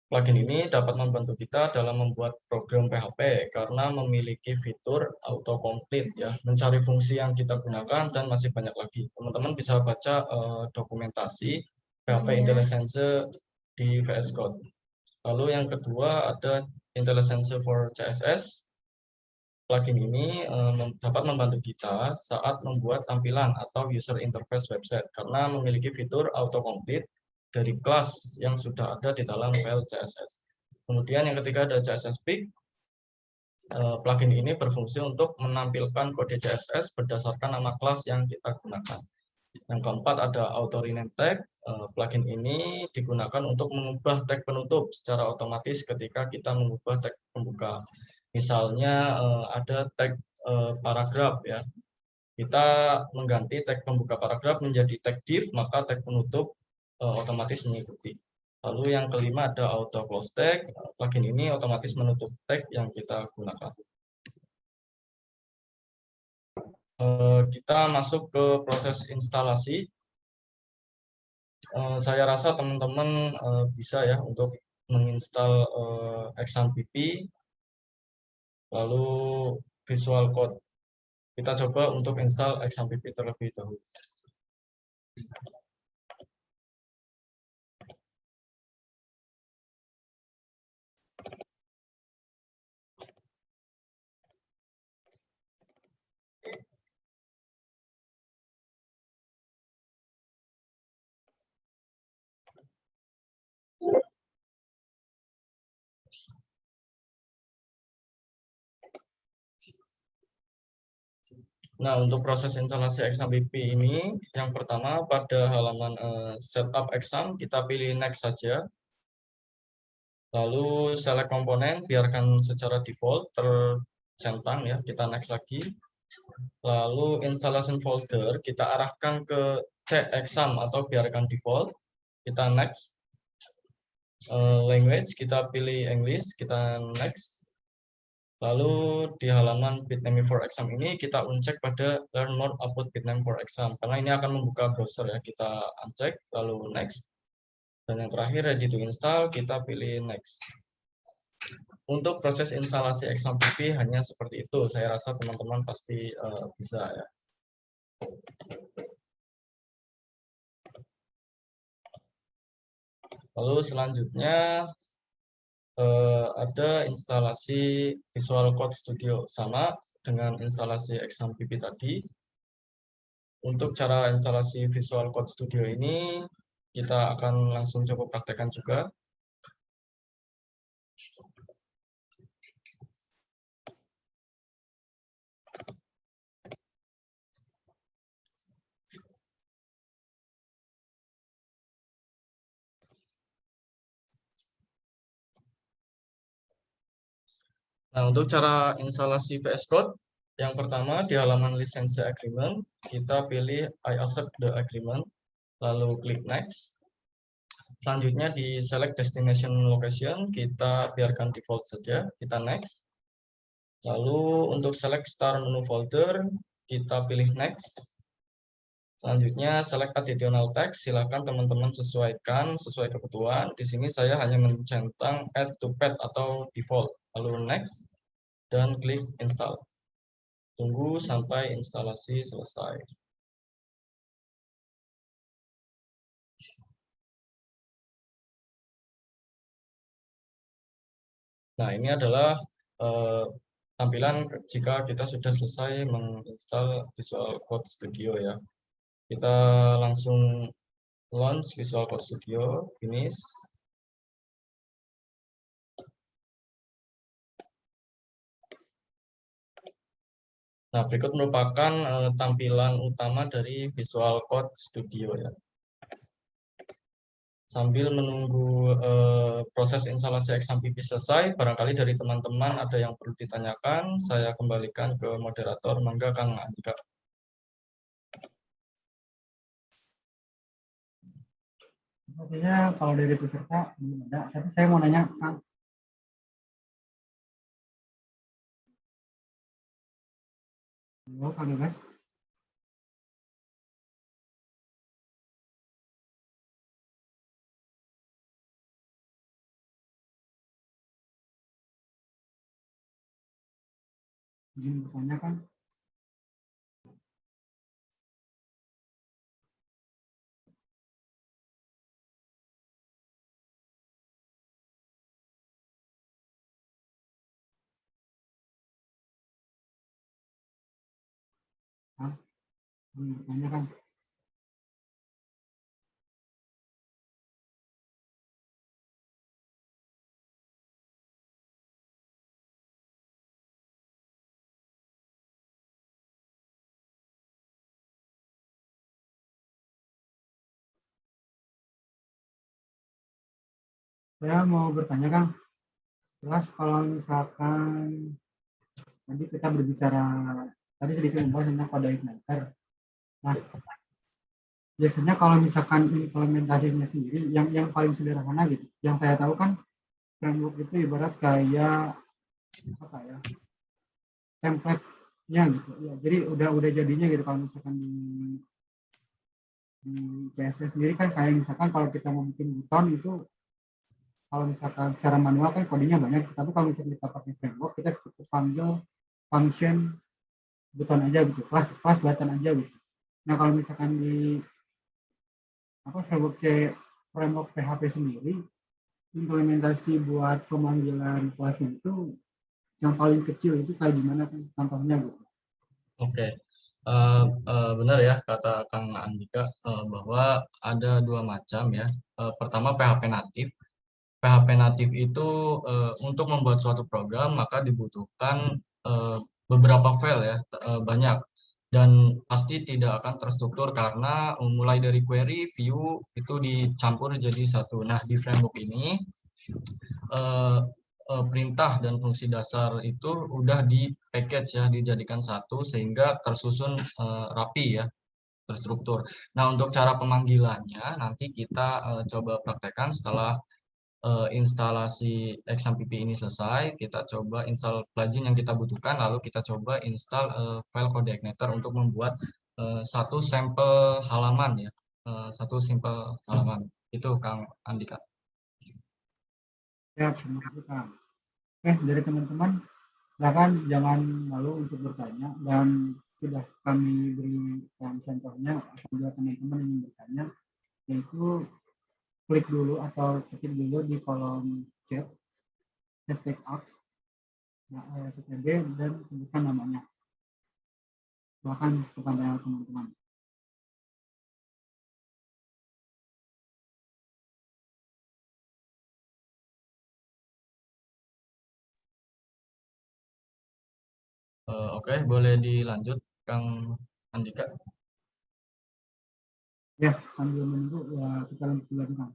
Plugin ini dapat membantu kita dalam membuat program PHP karena memiliki fitur autocomplete ya, mencari fungsi yang kita gunakan dan masih banyak lagi. Teman-teman bisa baca dokumentasi PHP IntelliSense di VS Code. Lalu yang kedua ada IntelliSense for CSS. Plugin ini dapat membantu kita saat membuat tampilan atau user interface website karena memiliki fitur autocomplete dari kelas yang sudah ada di dalam file CSS. Kemudian yang ketiga ada CSS Peak. Plugin ini berfungsi untuk menampilkan kode CSS berdasarkan nama kelas yang kita gunakan. Yang keempat ada Auto Rename Tag. Plugin ini digunakan untuk mengubah tag penutup secara otomatis ketika kita mengubah tag pembuka. Misalnya ada tag paragraf ya. Kita mengganti tag pembuka paragraf menjadi tag div, maka tag penutup otomatis mengikuti. Lalu yang kelima ada Auto Close Tag. Plugin ini otomatis menutup tag yang kita gunakan. Kita masuk ke proses instalasi. Saya rasa teman-teman bisa ya untuk menginstal XAMPP, lalu Visual Code. Kita coba untuk install XAMPP terlebih dahulu. Nah, untuk proses instalasi XAMPP ini, yang pertama pada halaman setup exam, kita pilih next saja. Lalu select komponen, biarkan secara default tercentang ya, kita next lagi. Lalu installation folder, kita arahkan ke C exam atau biarkan default, kita next. Language, kita pilih English, kita next. Lalu di halaman bitnami for exam ini kita uncheck pada learn more about bitnami for exam karena ini akan membuka browser ya, kita uncheck lalu next. Dan yang terakhir ready to install, kita pilih next. Untuk proses instalasi XAMPP hanya seperti itu. Saya rasa teman-teman pasti bisa ya. Lalu selanjutnya ada instalasi Visual Code Studio, sama dengan instalasi XAMPP tadi. Untuk cara instalasi Visual Code Studio ini, kita akan langsung coba praktekkan juga. Nah, untuk cara instalasi VS Code, yang pertama di halaman lisensi agreement, kita pilih I accept the agreement, lalu klik next. Selanjutnya di select destination location, kita biarkan default saja, kita next. Lalu untuk select start menu folder, kita pilih next. Selanjutnya select additional text, silakan teman-teman sesuaikan sesuai kebutuhan. Di sini saya hanya mencentang add to path atau default, lalu next. Dan klik install. Tunggu sampai instalasi selesai. Nah, ini adalah tampilan jika kita sudah selesai menginstal Visual Code Studio ya. Kita langsung launch Visual Code Studio, finish. Nah, berikut merupakan tampilan utama dari Visual Code Studio ya. Sambil menunggu proses instalasi XAMPP selesai, barangkali dari teman-teman ada yang perlu ditanyakan, saya kembalikan ke moderator, mangga Kang Andika.
Sepertinya kalau dari peserta belum ada, tapi saya mau nanya, Kang. Halo, Kang Bebas. Izin bertanya, Kang. Izin bertanya, Kang. Saya mau bertanya, Kang. Jelas kalau misalkan tadi kita berbicara, tadi sedikit membahas tentang kode igniter. Nah, biasanya kalau misalkan implementasinya sendiri, yang paling sederhana gitu, yang saya tahu kan framework itu ibarat kayak apa ya, template-nya gitu ya. Jadi udah jadinya gitu kalau misalkan di CSS sendiri kan kayak misalkan kalau kita mau bikin buton itu, kalau misalkan secara manual kan kodenya banyak, tapi kalau misalkan kita pakai framework kita cukup panggil function buton aja gitu, class button aja gitu. Nah kalau misalkan di framework PHP sendiri, implementasi buat pemanggilan kelasnya itu yang paling kecil itu kayak gimana kan contohnya gitu.
Oke, benar ya kata Kang Andika, bahwa ada dua macam ya. Pertama PHP natif. PHP natif itu untuk membuat suatu program maka dibutuhkan beberapa file ya, banyak, dan pasti tidak akan terstruktur karena mulai dari query, view itu dicampur jadi satu. Nah, di framework ini perintah dan fungsi dasar itu udah di package ya, dijadikan satu sehingga tersusun rapi ya, terstruktur. Nah, untuk cara pemanggilannya nanti kita coba praktekkan setelah instalasi XAMPP ini selesai. Kita coba install plugin yang kita butuhkan, lalu kita coba install file code igniter untuk membuat satu sampel halaman ya, satu sampel halaman. Itu Kang Andika.
Ya, terima kasih Kang. Oke, dari teman-teman, silakan jangan malu untuk bertanya, dan sudah kami berikan contohnya apabila teman-teman ingin bertanya, yaitu klik dulu atau ketik dulu di kolom chat hashtag #ask STB dan sebutkan namanya. Silakan kepada teman-teman.
Oke, boleh dilanjut Kang Andika.
Ya, sambil menunggu ya kita lanjut lagi Kang.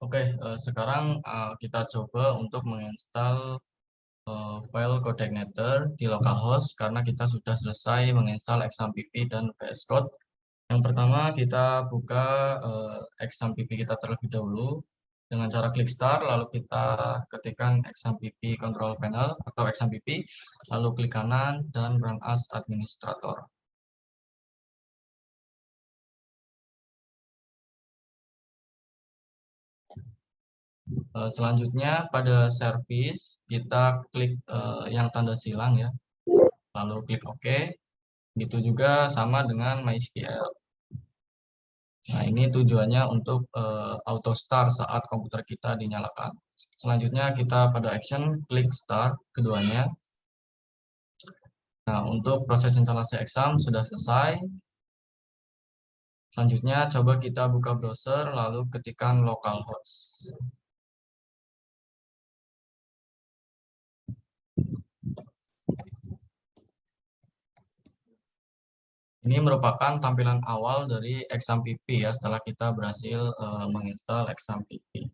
Oke, sekarang kita coba untuk menginstal file code igniter di localhost karena kita sudah selesai menginstal XAMPP dan VS Code. Yang pertama kita buka XAMPP kita terlebih dahulu dengan cara klik start, lalu kita ketikkan XAMPP control panel atau XAMPP, lalu klik kanan dan run as administrator. Selanjutnya pada service kita klik yang tanda silang ya, lalu klik OK. Gitu juga sama dengan MySQL. Nah, ini tujuannya untuk auto start saat komputer kita dinyalakan. Selanjutnya kita pada action klik start keduanya. Nah, untuk proses instalasi exam sudah selesai. Selanjutnya coba kita buka browser lalu ketikkan localhost. Ini merupakan tampilan awal dari XAMPP ya setelah kita berhasil menginstal XAMPP.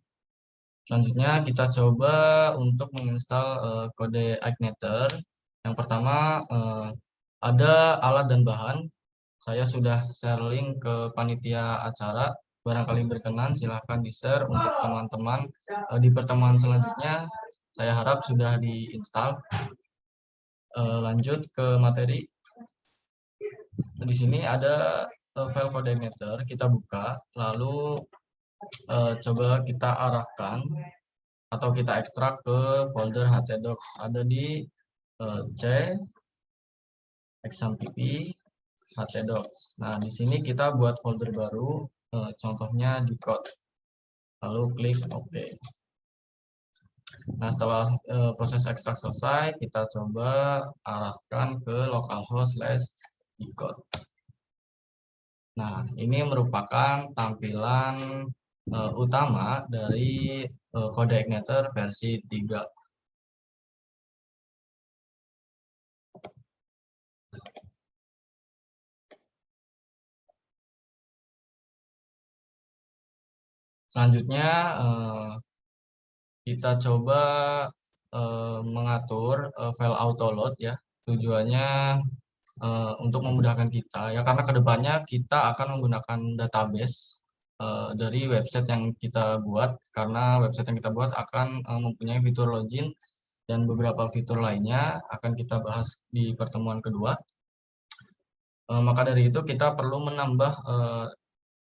Selanjutnya kita coba untuk menginstal kode igniter. Yang pertama ada alat dan bahan. Saya sudah share link ke panitia acara. Barangkali berkenan silahkan di-share untuk teman-teman di pertemuan selanjutnya. Saya harap sudah diinstal. Lanjut ke materi. Di sini ada file code igniter, kita buka, lalu coba kita arahkan atau kita ekstrak ke folder htdocs, ada di C XAMPP htdocs. Nah, di sini kita buat folder baru, contohnya di code, lalu klik OK. Nah, setelah proses ekstrak selesai, kita coba arahkan ke localhost/dcode. Nah, ini merupakan tampilan utama dari kode igniter versi 3. Selanjutnya kita coba mengatur file autoload ya. Tujuannya untuk memudahkan kita ya, karena kedepannya kita akan menggunakan database dari website yang kita buat, karena website yang kita buat akan mempunyai fitur login dan beberapa fitur lainnya akan kita bahas di pertemuan kedua. Maka dari itu kita perlu menambah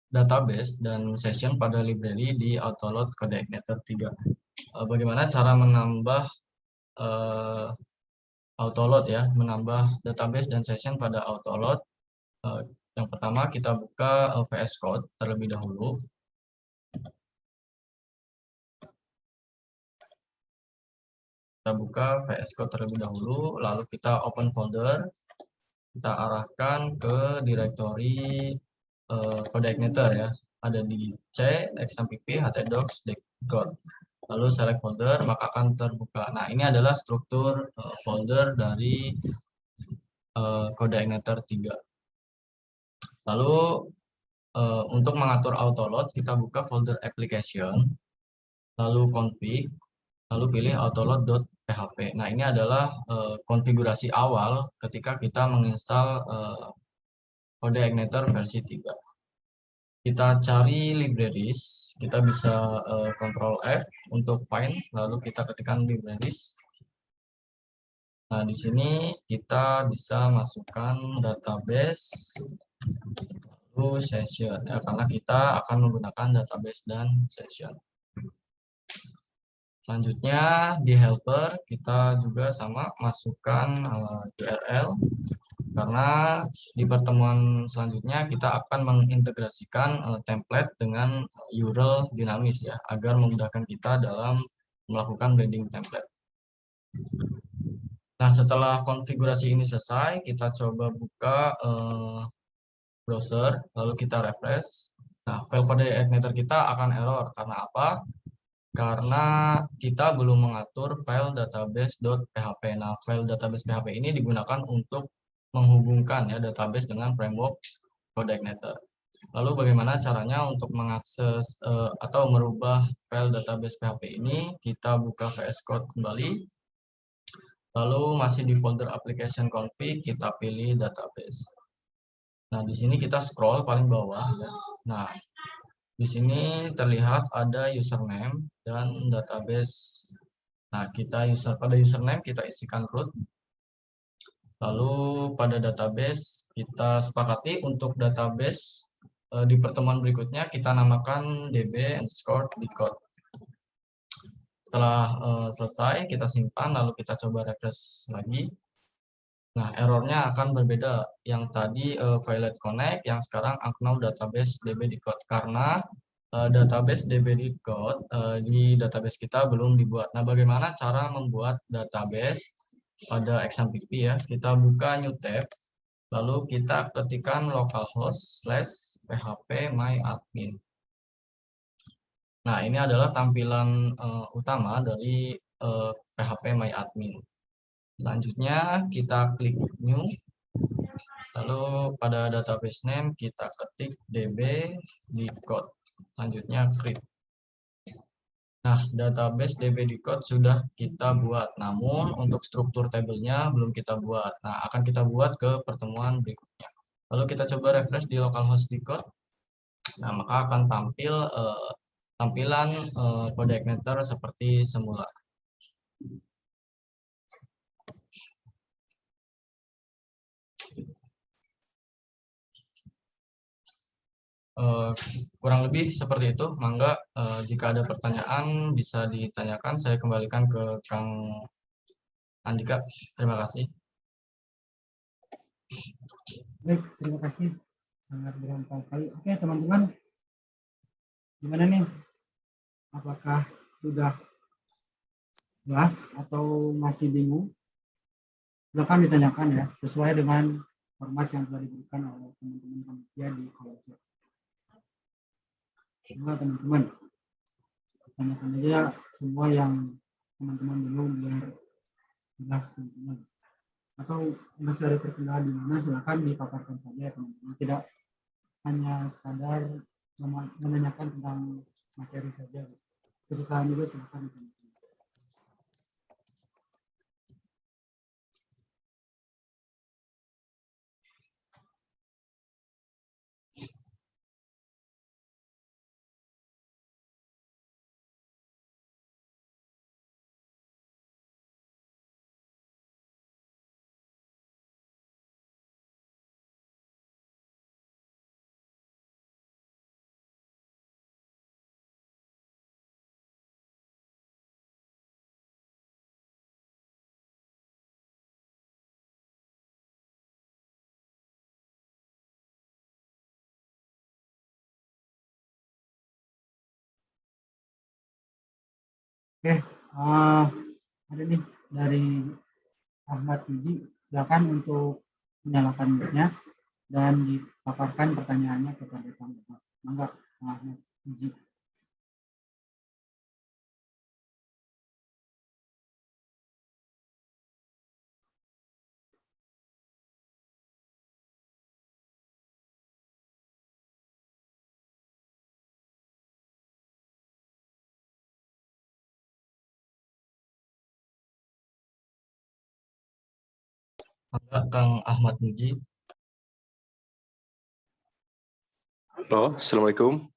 database dan session pada library di autoload Codeigniter 3. Bagaimana cara menambah autoload ya, menambah database dan session pada autoload? Yang pertama kita buka VS Code terlebih dahulu. Kita buka VS Code terlebih dahulu, lalu kita open folder, kita arahkan ke directory Codeigniter ya, ada di C, XMPP, htdocs, decode. Lalu select folder, maka akan terbuka. Nah, ini adalah struktur folder dari Codeigniter 3. Lalu untuk mengatur autoload, kita buka folder application, lalu config, lalu pilih autoload.php. Nah, ini adalah konfigurasi awal ketika kita menginstal Codeigniter versi 3. Kita cari libraries, kita bisa Ctrl F untuk find, lalu kita ketikkan libraries. Nah, di sini kita bisa masukkan database, lalu session, ya, karena kita akan menggunakan database dan session. Selanjutnya di helper kita juga sama masukkan URL, karena di pertemuan selanjutnya kita akan mengintegrasikan template dengan URL dinamis ya, agar memudahkan kita dalam melakukan blending template. Nah, setelah konfigurasi ini selesai, kita coba buka browser, lalu kita refresh. Nah, file Codeigniter kita akan error. Karena apa? Karena kita belum mengatur file database.php. Nah, file database.php ini digunakan untuk menghubungkan ya database dengan framework Codeigniter. Lalu bagaimana caranya untuk mengakses atau merubah file database PHP ini? Kita buka VS Code kembali. Lalu masih di folder application config, kita pilih database. Nah, di sini kita scroll paling bawah ya. Nah, di sini terlihat ada username dan database. Nah, pada username kita isikan root. Lalu pada database kita sepakati untuk database di pertemuan berikutnya kita namakan db_decode. Setelah selesai kita simpan, lalu kita coba refresh lagi. Nah, errornya akan berbeda. Yang tadi violate connect, yang sekarang unknown database db_decode, karena database db_decode di database kita belum dibuat. Nah, bagaimana cara membuat database pada XMPP ya? Kita buka new tab, lalu kita ketikkan localhost/phpMyAdmin. Nah, ini adalah tampilan utama dari phpMyAdmin. Selanjutnya kita klik new, lalu pada database name kita ketik db_decode. Selanjutnya create. Nah, database db_decode sudah kita buat, namun untuk struktur tabelnya belum kita buat. Nah, akan kita buat ke pertemuan berikutnya. Lalu kita coba refresh di localhost decode. Nah, maka akan tampil tampilan Codeigniter seperti semula. Kurang lebih seperti itu. Mangga jika ada pertanyaan bisa ditanyakan, saya kembalikan ke Kang Andika. Terima kasih.
Baik, terima kasih. Sangat bermanfaat sekali. Oke, teman-teman. Gimana nih? Apakah sudah jelas atau masih bingung? Silakan ditanyakan ya, sesuai dengan format yang telah diberikan oleh teman-teman panitia di kolom. Semua teman-teman, tanyakan aja semua yang teman-teman bingung biar jelas teman-teman. Atau masih ada terkendala di mana, silakan dipaparkan saja ya teman-teman. Tidak hanya sekadar menanyakan tentang materi saja. Kesusahan juga silakan teman-teman. Oke, ada nih dari Ahmad Wiji, silakan untuk menyalakan mic-nya dan dipaparkan pertanyaannya kepada Kang Bebas. Mangga, Kang Ahmad Wiji.
Mangga Kang Ahmad Muji.
Halo, Assalamualaikum.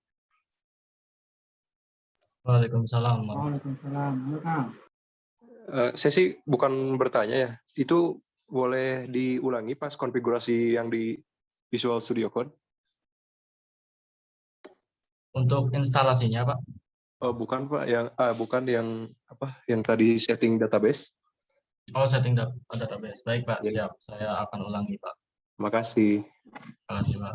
Waalaikumsalam.
Waalaikumsalam. Halo, Kang.
Saya sih bukan bertanya ya, itu boleh diulangi pas konfigurasi yang di Visual Studio Code?
Untuk instalasinya, Pak.
Bukan Pak, bukan yang apa? Yang tadi setting database.
Oh, setting database. Baik, Pak.
Ya.
Siap. Saya akan ulangi, Pak.
Makasih.
Terima kasih, Pak.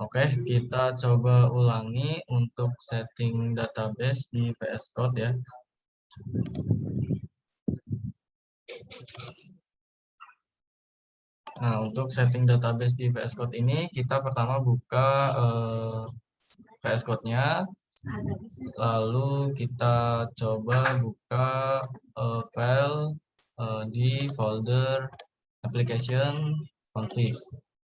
Oke, kita coba ulangi untuk setting database di VS Code ya. Nah, untuk setting database di VS Code ini, kita pertama buka VS Code-nya, lalu kita coba buka file di folder application config.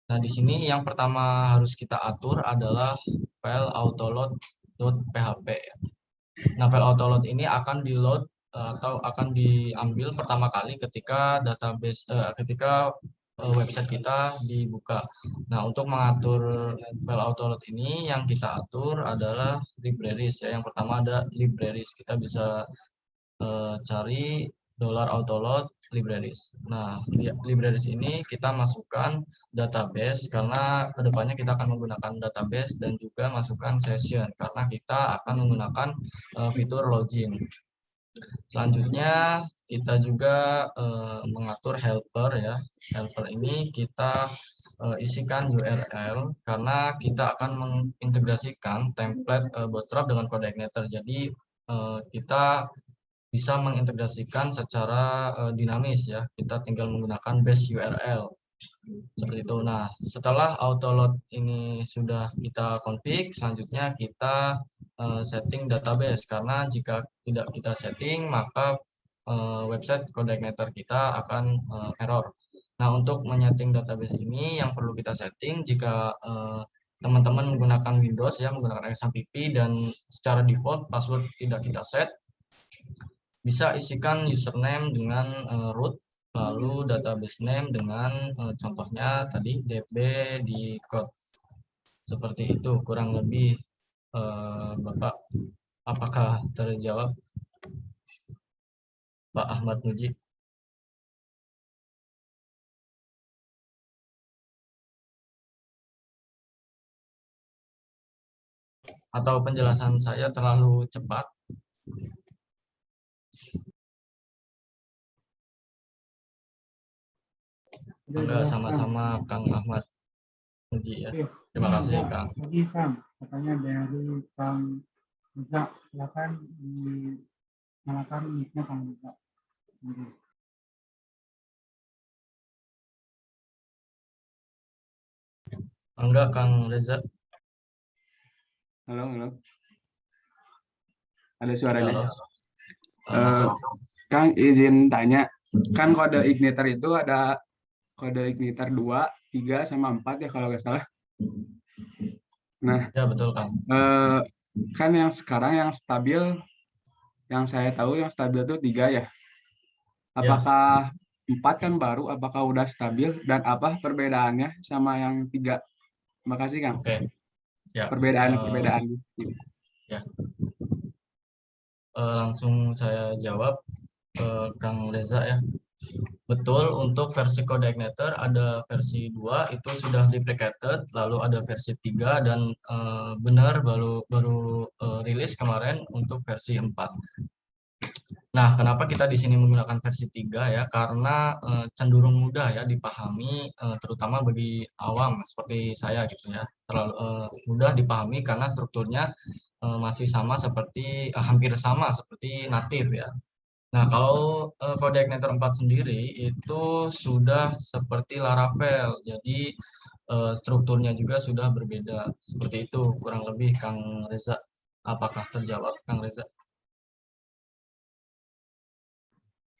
Nah, di sini yang pertama harus kita atur adalah file autoload.php. Nah, file autoload ini akan di-load atau akan diambil pertama kali ketika database website kita dibuka. Nah, untuk mengatur file autoload ini yang kita atur adalah libraries ya. Yang pertama ada libraries. Kita bisa cari $autoload libraries. Nah, di libraries ini kita masukkan database karena kedepannya kita akan menggunakan database dan juga masukkan session karena kita akan menggunakan fitur login. Selanjutnya kita juga mengatur helper ya. Helper ini kita isikan URL karena kita akan mengintegrasikan template Bootstrap dengan kode igniter. Jadi kita bisa mengintegrasikan secara dinamis ya. Kita tinggal menggunakan base URL seperti itu. Nah, setelah autoload ini sudah kita config, selanjutnya kita setting database karena jika tidak kita setting maka website kode igniter kita akan error. Nah, untuk menyeting database ini yang perlu kita setting jika teman-teman menggunakan Windows ya, menggunakan XAMPP dan secara default password tidak kita set, bisa isikan username dengan root, lalu database name dengan contohnya tadi db di code. Seperti itu kurang lebih Bapak. Apakah terjawab Pak Ahmad Muji? Atau penjelasan saya terlalu cepat? Enggak, sama-sama Kang Ahmad Muji ya. Terima kasih Kang.
Lagi Kang, katanya dari Kang Reza, silakan dinyalakan mic-nya Kang Reza.
Enggak Kang Reza.
Halo, halo. Ada suaranya?
Halo. Masuk.
Kang izin tanya, kan kode igniter itu ada kode igniter 2, 3, sama 4 ya kalau nggak salah. Nah,
Ya betul Kang.
kan yang sekarang yang stabil, yang saya tahu yang stabil itu 3 ya. Apakah 4 kan baru, apakah udah stabil dan apa perbedaannya sama yang 3? Terima kasih Kang.
Oke. Siap.
Perbedaan.
Ya. Langsung saya jawab Kang Reza ya. Betul, untuk versi kode igniter ada versi 2 itu sudah deprecated, lalu ada versi 3 dan benar baru rilis kemarin untuk versi 4. Nah, kenapa kita di sini menggunakan versi 3 ya? Karena cenderung mudah ya dipahami, terutama bagi awam seperti saya gitu ya. Terlalu mudah dipahami karena strukturnya masih sama seperti hampir sama seperti native ya. Nah, kalau kode Igniter 4 sendiri itu sudah seperti Laravel. Jadi strukturnya juga sudah berbeda. Seperti itu kurang lebih Kang Reza. Apakah terjawab Kang Reza?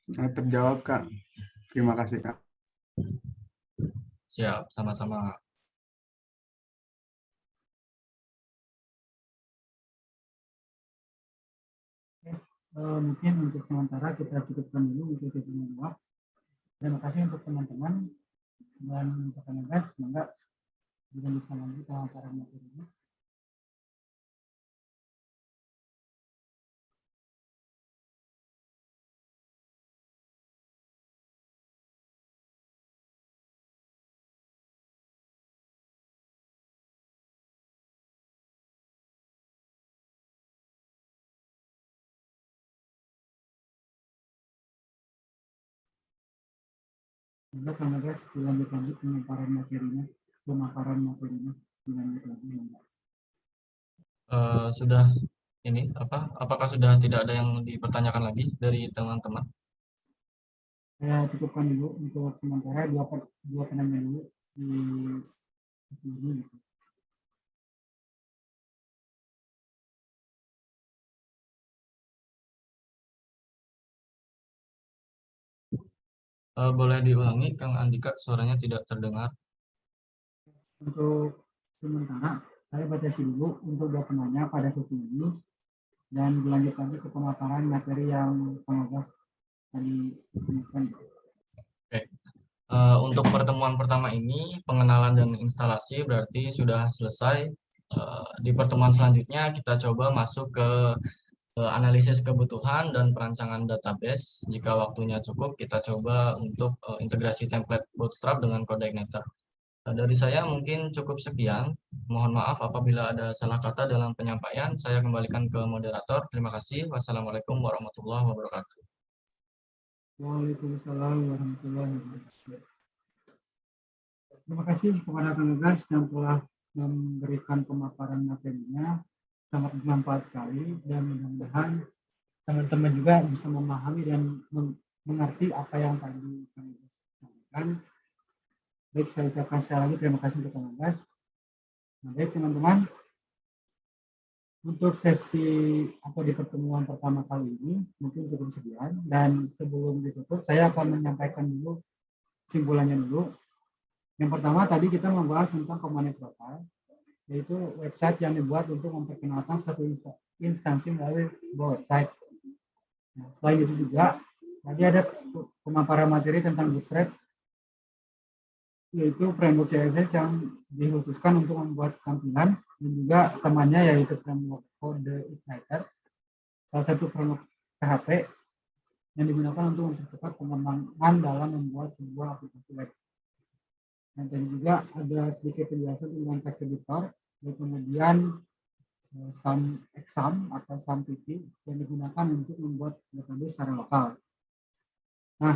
Terjawab, Kak. Terima kasih, Kak.
Siap, sama-sama.
Mungkin untuk sementara kita cukupkan dulu untuk sesi kedua. Terima kasih untuk teman-teman dan untuk tenaga, semoga dilanjutkan lagi pemaparan materinya. Semoga tenaga dilanjutkan lagi pemaparan materinya dilanjut lagi.
Sudah ini apa? Apakah sudah tidak ada yang dipertanyakan lagi dari teman-teman?
Saya cukupkan dulu untuk sementara dua penanya dulu di sini.
Boleh diulangi, Kang Andika, suaranya tidak terdengar.
Untuk sementara saya batasi dulu untuk dua penanya pada sesi ini dan berlanjut lagi ke pemaparan materi yang pengagas tadi sebutkan.
Oke. Untuk pertemuan pertama ini, pengenalan dan instalasi berarti sudah selesai. Di pertemuan selanjutnya kita coba masuk ke analisis kebutuhan dan perancangan database. Jika waktunya cukup, kita coba untuk integrasi template Bootstrap dengan kode Igniter. Dari saya mungkin cukup sekian. Mohon maaf apabila ada salah kata dalam penyampaian. Saya kembalikan ke moderator. Terima kasih. Wassalamualaikum warahmatullahi wabarakatuh.
Waalaikumsalam warahmatullahi wabarakatuh. Terima kasih kepada tenaga yang telah memberikan pemaparan materinya, sangat bermanfaat sekali dan mudah-mudahan teman-teman juga bisa memahami dan mengerti apa yang tadi kami sampaikan. Baik, saya ucapkan sekali lagi terima kasih untuk tenaga. Nah, baik teman-teman, untuk sesi atau di pertemuan pertama kali ini mungkin cukup sekian, dan sebelum ditutup saya akan menyampaikan dulu kesimpulannya dulu. Yang pertama tadi kita membahas tentang komponen profile, yaitu website yang dibuat untuk memperkenalkan satu instansi melalui sebuah website. Nah, selain itu juga tadi ada pemaparan materi tentang Bootstrap, yaitu framework CSS yang dikhususkan untuk membuat tampilan, dan juga temannya yaitu framework Code Igniter, salah satu framework PHP yang digunakan untuk mempercepat pengembangan dalam membuat sebuah aplikasi web. Dan tadi juga ada sedikit penjelasan tentang text editor, dan kemudian SAM exam atau SAM PP yang digunakan untuk membuat database secara lokal. Nah,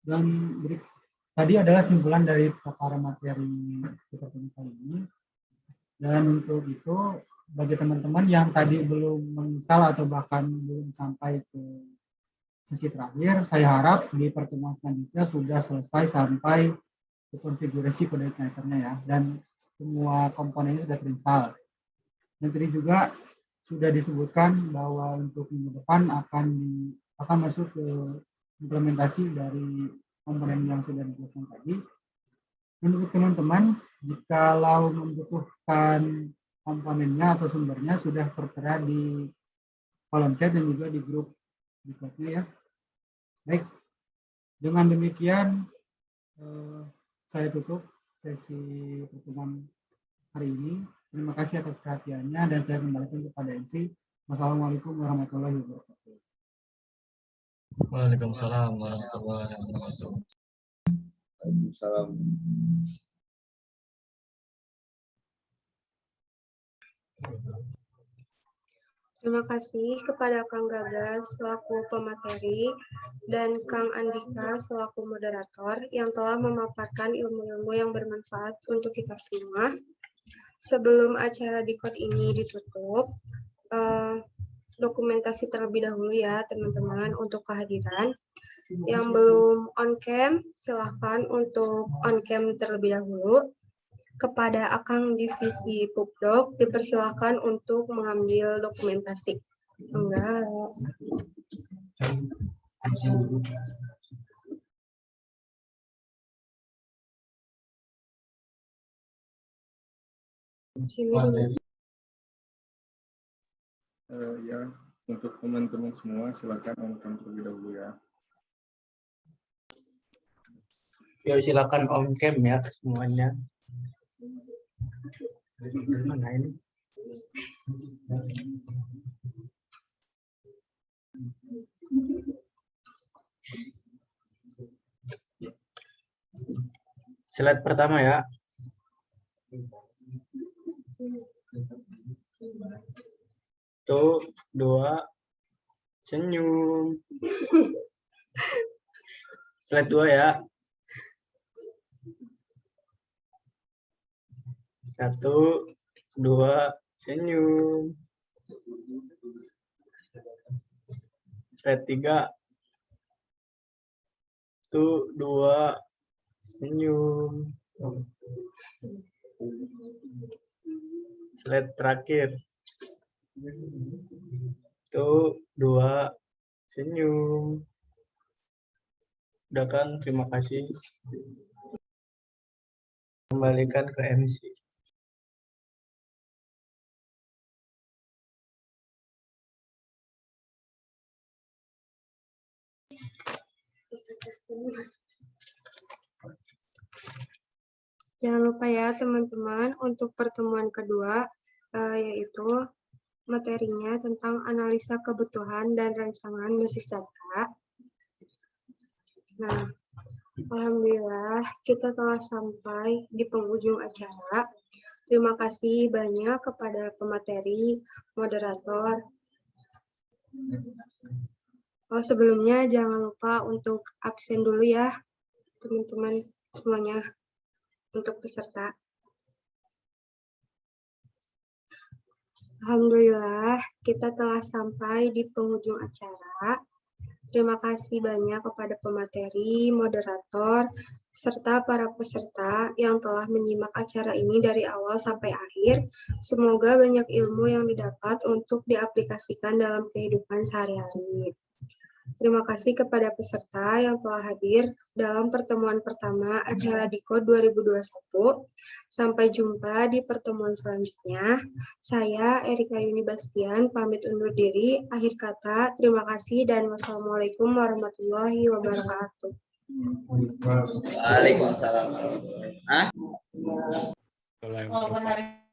dan tadi adalah simpulan dari paparan materi seperti kali ini. Dan untuk itu, bagi teman-teman yang tadi belum menginstal atau bahkan belum sampai ke sesi terakhir, saya harap di pertemuan selanjutnya sudah selesai sampai konfigurasi kode Igniter-nya ya, dan semua komponennya sudah terinstall. Dan tadi juga sudah disebutkan bahwa untuk minggu depan akan masuk ke implementasi dari komponen yang sudah dijelaskan tadi. Untuk teman-teman, jikalau membutuhkan komponennya atau sumbernya sudah tertera di kolom chat dan juga di grup Discord-nya ya. Baik, dengan demikian saya tutup sesi pertemuan hari ini. Terima kasih atas perhatiannya dan saya kembalikan kepada MC. Wassalamualaikum warahmatullahi wabarakatuh.
Waalaikumsalam warahmatullahi wabarakatuh.
Waalaikumsalam.
Terima kasih kepada Kang Gagas selaku pemateri dan Kang Andika selaku moderator yang telah memaparkan ilmu-ilmu yang bermanfaat untuk kita semua. Sebelum acara Dikot ini ditutup, dokumentasi terlebih dahulu ya teman-teman untuk kehadiran. Yang belum on cam, silahkan untuk on cam terlebih dahulu. Kepada Akang Divisi Pupdok, dipersilahkan untuk mengambil dokumentasi. Enggak. Sini dulu.
Ya, untuk teman-teman semua silakan on-cam terlebih dahulu ya.
Ya, silakan on-cam ya semuanya. Mana ini? Slide pertama ya. Tuh, 2, senyum. Slide 2 ya. 1, 2, senyum. Slide 3. 1, 2, senyum. Slide terakhir. 1, 2, senyum. Udah kan, terima kasih. Kembalikan ke MC.
Jangan lupa ya teman-teman untuk pertemuan kedua yaitu materinya tentang analisa kebutuhan dan rancangan basis data. Nah, alhamdulillah kita telah sampai di penghujung acara. Terima kasih banyak kepada pemateri, moderator. Oh, sebelumnya jangan lupa untuk absen dulu ya teman-teman semuanya. Untuk peserta. Alhamdulillah, kita telah sampai di penghujung acara. Terima kasih banyak kepada pemateri, moderator, serta para peserta yang telah menyimak acara ini dari awal sampai akhir. Semoga banyak ilmu yang didapat untuk diaplikasikan dalam kehidupan sehari-hari. Terima kasih kepada peserta yang telah hadir dalam pertemuan pertama acara Dikot 2021. Sampai jumpa di pertemuan selanjutnya. Saya Erika Yuni Bastian, pamit undur diri. Akhir kata, terima kasih dan wassalamualaikum warahmatullahi wabarakatuh.
Waalaikumsalam warahmatullahi wabarakatuh.